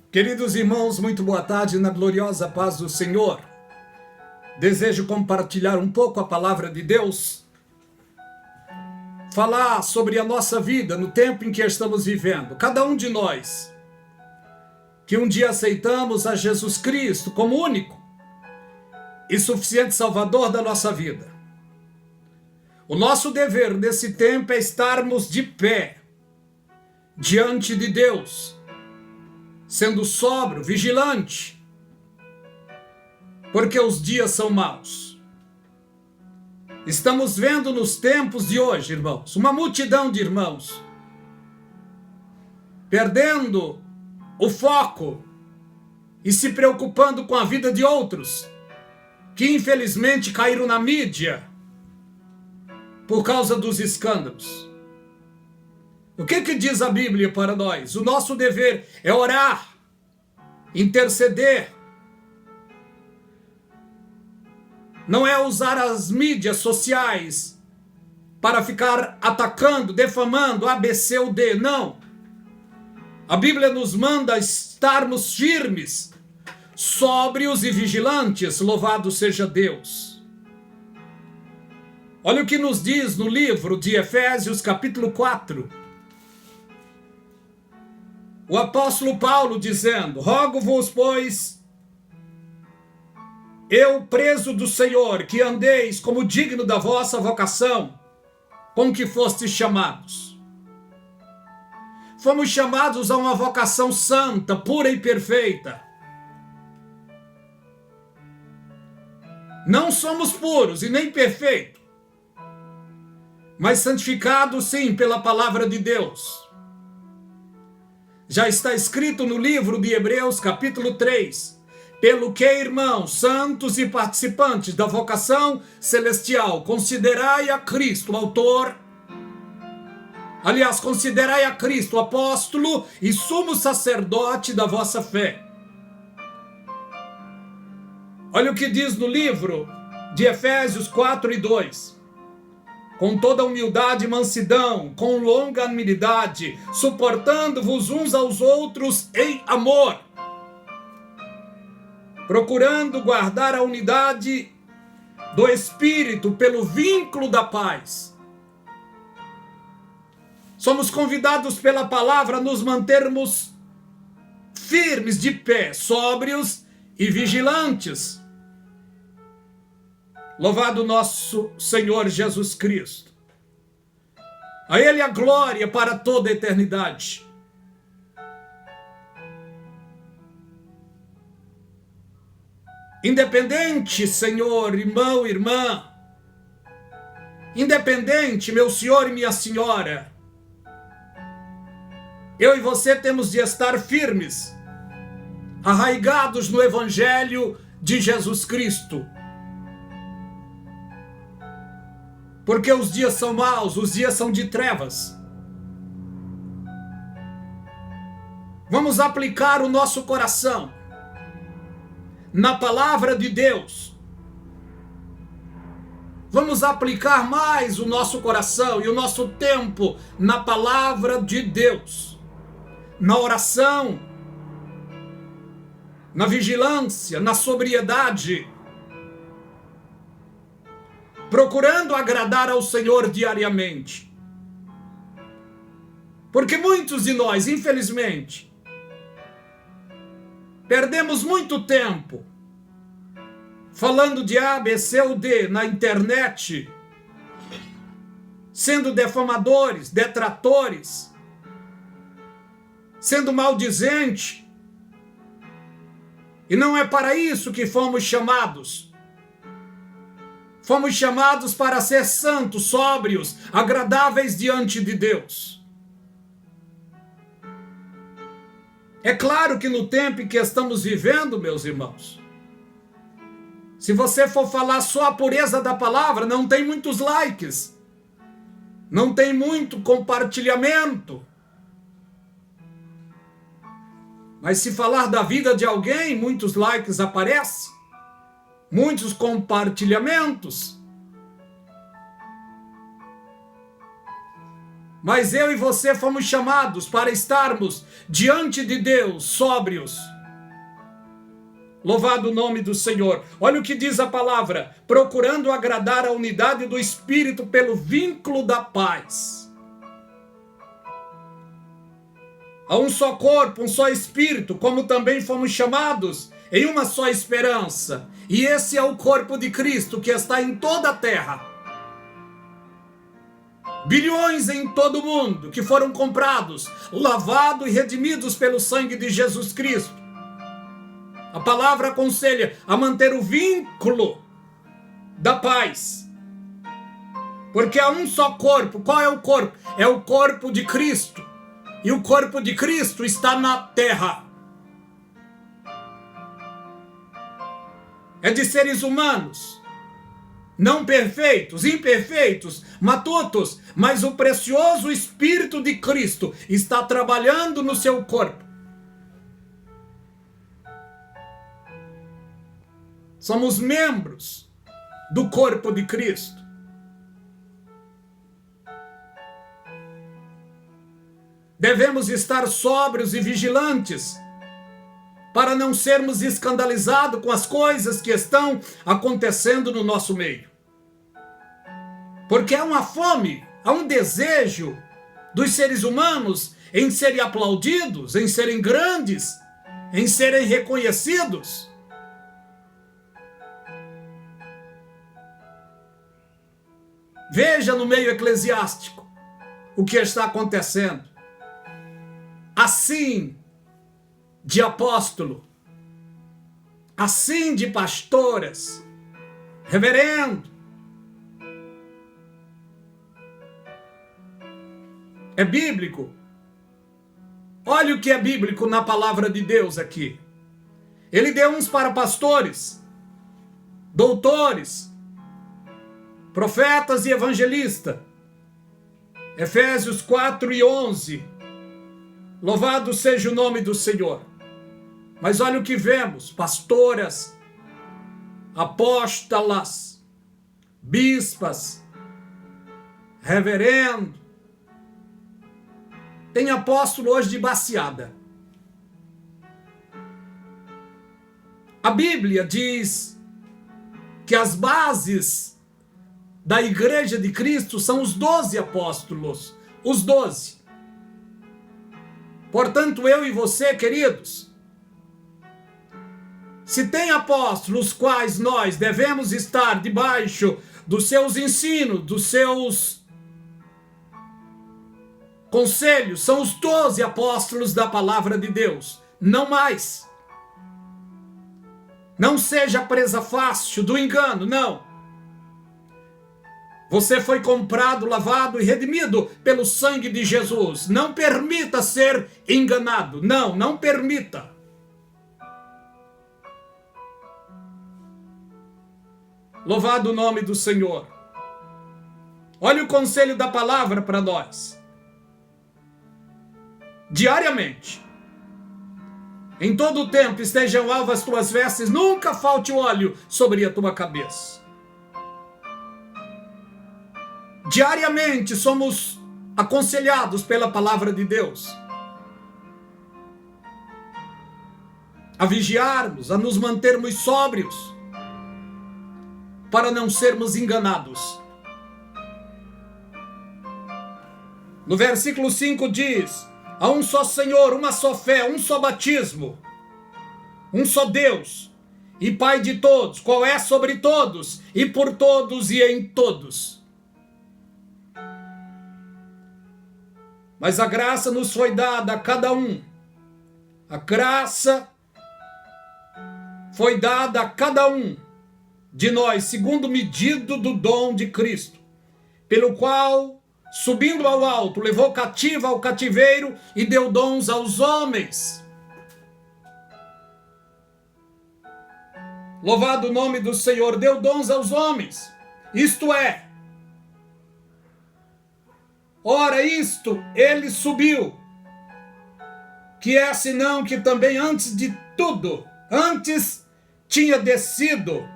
Queridos irmãos, muito boa tarde na gloriosa paz do Senhor. Desejo compartilhar um pouco a palavra de Deus, falar sobre a nossa vida no tempo em que estamos vivendo. Cada um de nós que um dia aceitamos a Jesus Cristo como único e suficiente Salvador da nossa vida. O nosso dever nesse tempo é estarmos de pé diante de Deus, sendo sóbrio, vigilante, porque os dias são maus. Estamos vendo nos tempos de hoje, irmãos, uma multidão de irmãos perdendo o foco e se preocupando com a vida de outros, que infelizmente caíram na mídia por causa dos escândalos. O que diz a Bíblia para nós? O nosso dever é orar, interceder. Não é usar as mídias sociais para ficar atacando, defamando A, B, C ou D, não. A Bíblia nos manda estarmos firmes, sóbrios e vigilantes, louvado seja Deus. Olha o que nos diz no livro de Efésios, capítulo 4. O apóstolo Paulo dizendo: rogo-vos, pois, eu preso do Senhor, que andeis como digno da vossa vocação, com que fostes chamados. Fomos chamados a uma vocação santa, pura e perfeita. Não somos puros e nem perfeitos, mas santificados sim pela palavra de Deus. Já está escrito no livro de Hebreus, capítulo 3, pelo que, irmãos, santos e participantes da vocação celestial, considerai a Cristo, autor, considerai a Cristo, apóstolo e sumo sacerdote da vossa fé. Olha o que diz no livro de Efésios 4:2. Com toda humildade e mansidão, com longanimidade, suportando-vos uns aos outros em amor, procurando guardar a unidade do Espírito pelo vínculo da paz. Somos convidados pela palavra a nos mantermos firmes de pé, sóbrios e vigilantes. Louvado nosso Senhor Jesus Cristo. A Ele a glória para toda a eternidade. Independente, Senhor, irmão, irmã, independente, meu senhor e minha senhora, eu e você temos de estar firmes, arraigados no Evangelho de Jesus Cristo. Porque os dias são maus, os dias são de trevas. Vamos aplicar o nosso coração na palavra de Deus. Vamos aplicar mais o nosso coração e o nosso tempo na palavra de Deus, na oração, na vigilância, na sobriedade, procurando agradar ao Senhor diariamente. Porque muitos de nós, infelizmente, perdemos muito tempo falando de A, B, C ou D na internet, sendo defamadores, detratores, sendo maldizente. E não é para isso que fomos chamados. Fomos chamados para ser santos, sóbrios, agradáveis diante de Deus. É claro que no tempo em que estamos vivendo, meus irmãos, se você for falar só a pureza da palavra, não tem muitos likes, não tem muito compartilhamento. Mas se falar da vida de alguém, muitos likes aparecem, muitos compartilhamentos. Mas eu e você fomos chamados para estarmos diante de Deus sóbrios. Louvado o nome do Senhor. Olha o que diz a palavra: procurando agradar a unidade do Espírito pelo vínculo da paz. Há um só corpo, um só Espírito, como também fomos chamados em uma só esperança. E esse é o corpo de Cristo que está em toda a terra. Bilhões em todo o mundo que foram comprados, lavados e redimidos pelo sangue de Jesus Cristo. A palavra aconselha a manter o vínculo da paz. Porque há um só corpo. Qual é o corpo? É o corpo de Cristo. E o corpo de Cristo está na terra. É de seres humanos, não perfeitos, imperfeitos, matutos, mas o precioso Espírito de Cristo está trabalhando no seu corpo. Somos membros do corpo de Cristo. Devemos estar sóbrios e vigilantes para não sermos escandalizados com as coisas que estão acontecendo no nosso meio. Porque há uma fome, há um desejo dos seres humanos em serem aplaudidos, em serem grandes, em serem reconhecidos. Veja no meio eclesiástico o que está acontecendo. Assim de apóstolo, assim de pastoras, reverendo. É bíblico. Olha o que é bíblico na palavra de Deus aqui. Ele deu uns para pastores, doutores, profetas e evangelistas. Efésios 4:11. Louvado seja o nome do Senhor. Mas olha o que vemos: pastoras, apóstolas, bispas, reverendo. Tem apóstolo hoje de baciada. A Bíblia diz que as bases da igreja de Cristo são os 12 apóstolos, os 12. Portanto, eu e você, queridos, se tem apóstolos, os quais nós devemos estar debaixo dos seus ensinos, dos seus conselhos, são os 12 apóstolos da palavra de Deus, não mais. Não seja presa fácil do engano, não. Você foi comprado, lavado e redimido pelo sangue de Jesus. Não permita ser enganado. Não, não permita. Louvado o nome do Senhor. Olha o conselho da palavra para nós. Diariamente, em todo o tempo, estejam alvas as tuas vestes, nunca falte óleo sobre a tua cabeça. Diariamente somos aconselhados pela palavra de Deus a vigiarmos, a nos mantermos sóbrios, para não sermos enganados. No versículo 5 diz: há um só Senhor, uma só fé, um só batismo, um só Deus e Pai de todos, qual é sobre todos e por todos e em todos. Mas a graça nos foi dada a cada um. A graça foi dada a cada um de nós, segundo o medido do dom de Cristo, pelo qual, subindo ao alto, levou cativa ao cativeiro e deu dons aos homens. Louvado o nome do Senhor, deu dons aos homens. Isto é, ora, isto ele subiu, que é senão que também antes de tudo, antes tinha descido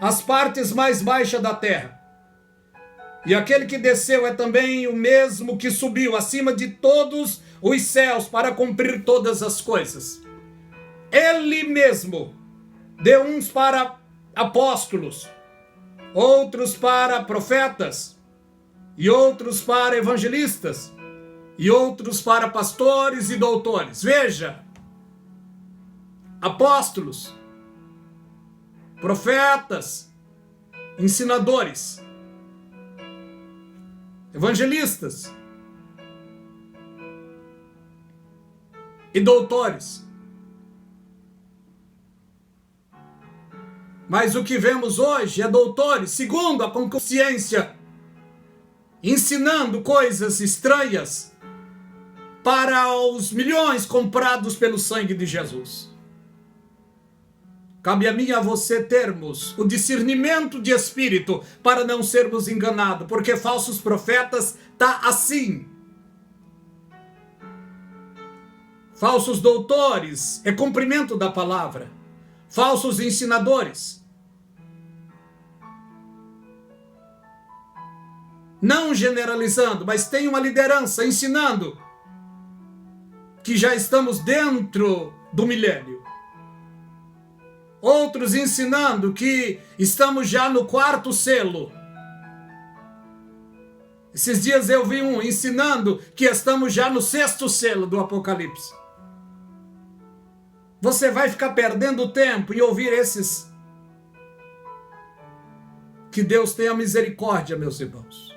às partes mais baixas da terra. E aquele que desceu é também o mesmo que subiu acima de todos os céus para cumprir todas as coisas. Ele mesmo deu uns para apóstolos, outros para profetas, e outros para evangelistas, e outros para pastores e doutores. Veja, apóstolos, profetas, ensinadores, evangelistas e doutores. Mas o que vemos hoje é doutores, segundo a concupiscência, ensinando coisas estranhas para os milhões comprados pelo sangue de Jesus. Cabe a mim e a você termos o discernimento de espírito para não sermos enganados, porque falsos profetas tá assim. Falsos doutores é cumprimento da palavra. Falsos ensinadores. Não generalizando, mas tem uma liderança ensinando que já estamos dentro do milênio. Outros ensinando que estamos já no 4º selo. Esses dias eu vi um ensinando que estamos já no 6º selo do Apocalipse. Você vai ficar perdendo tempo em ouvir esses. Que Deus tenha misericórdia, meus irmãos.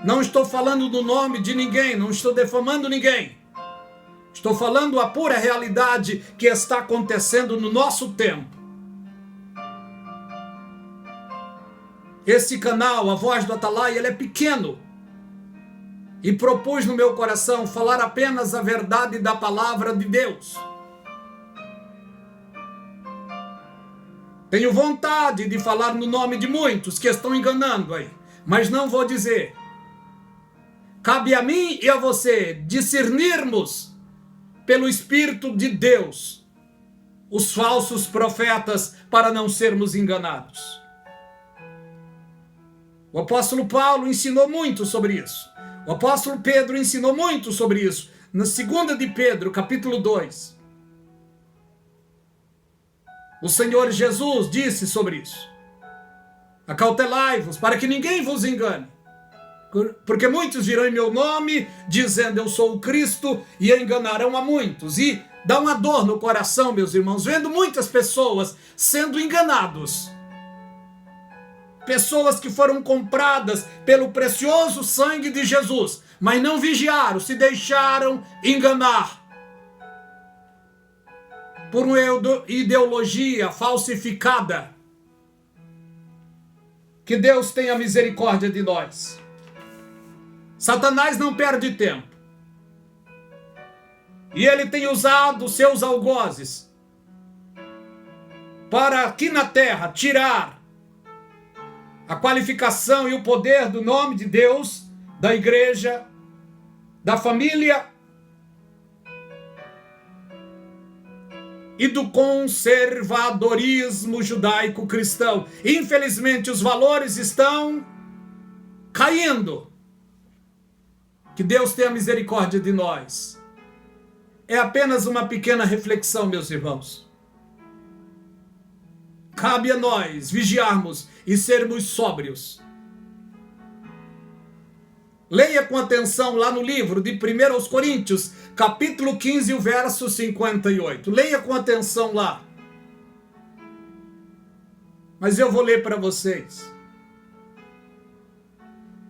Não estou falando do nome de ninguém, não estou defamando ninguém. Estou falando a pura realidade que está acontecendo no nosso tempo. Esse canal, a Voz do Atalaia, ele é pequeno. E propus no meu coração falar apenas a verdade da palavra de Deus. Tenho vontade de falar no nome de muitos que estão enganando aí, mas não vou dizer. Cabe a mim e a você discernirmos pelo Espírito de Deus os falsos profetas para não sermos enganados. O apóstolo Paulo ensinou muito sobre isso. O apóstolo Pedro ensinou muito sobre isso. Na 2 de Pedro, capítulo 2. O Senhor Jesus disse sobre isso. Acautelai-vos, para que ninguém vos engane. Porque muitos virão em meu nome, dizendo eu sou o Cristo, e enganarão a muitos. E dá uma dor no coração, meus irmãos, vendo muitas pessoas sendo enganados. Pessoas que foram compradas pelo precioso sangue de Jesus, mas não vigiaram, se deixaram enganar por uma ideologia falsificada. Que Deus tenha misericórdia de nós. Satanás não perde tempo. E ele tem usado seus algozes para aqui na terra tirar a qualificação e o poder do nome de Deus, da igreja, da família e do conservadorismo judaico-cristão. Infelizmente, os valores estão caindo. Que Deus tenha misericórdia de nós. É apenas uma pequena reflexão, meus irmãos. Cabe a nós vigiarmos e sermos sóbrios. Leia com atenção lá no livro de 1 Coríntios, capítulo 15, o verso 58. Leia com atenção lá. Mas eu vou ler para vocês.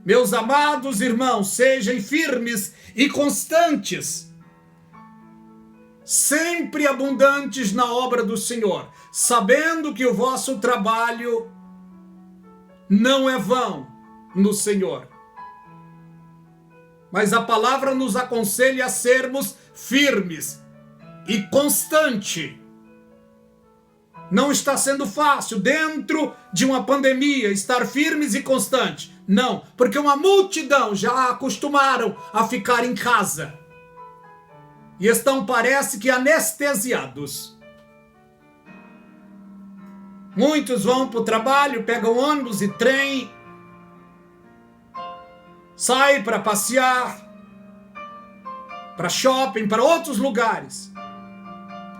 Meus amados irmãos, sejam firmes e constantes, sempre abundantes na obra do Senhor, sabendo que o vosso trabalho não é vão no Senhor. Mas a palavra nos aconselha a sermos firmes e constantes. Não está sendo fácil, dentro de uma pandemia, estar firmes e constantes. Não, porque uma multidão já acostumaram a ficar em casa. E estão, parece que, anestesiados. Muitos vão para o trabalho, pegam ônibus e trem, saem para passear, para shopping, para outros lugares.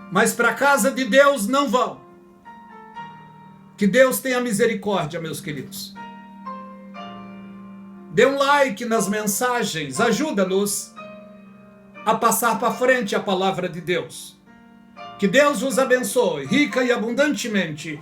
Mas para a casa de Deus não vão. Que Deus tenha misericórdia, meus queridos. Dê um like nas mensagens, ajuda-nos a passar para frente a palavra de Deus. Que Deus vos abençoe rica e abundantemente.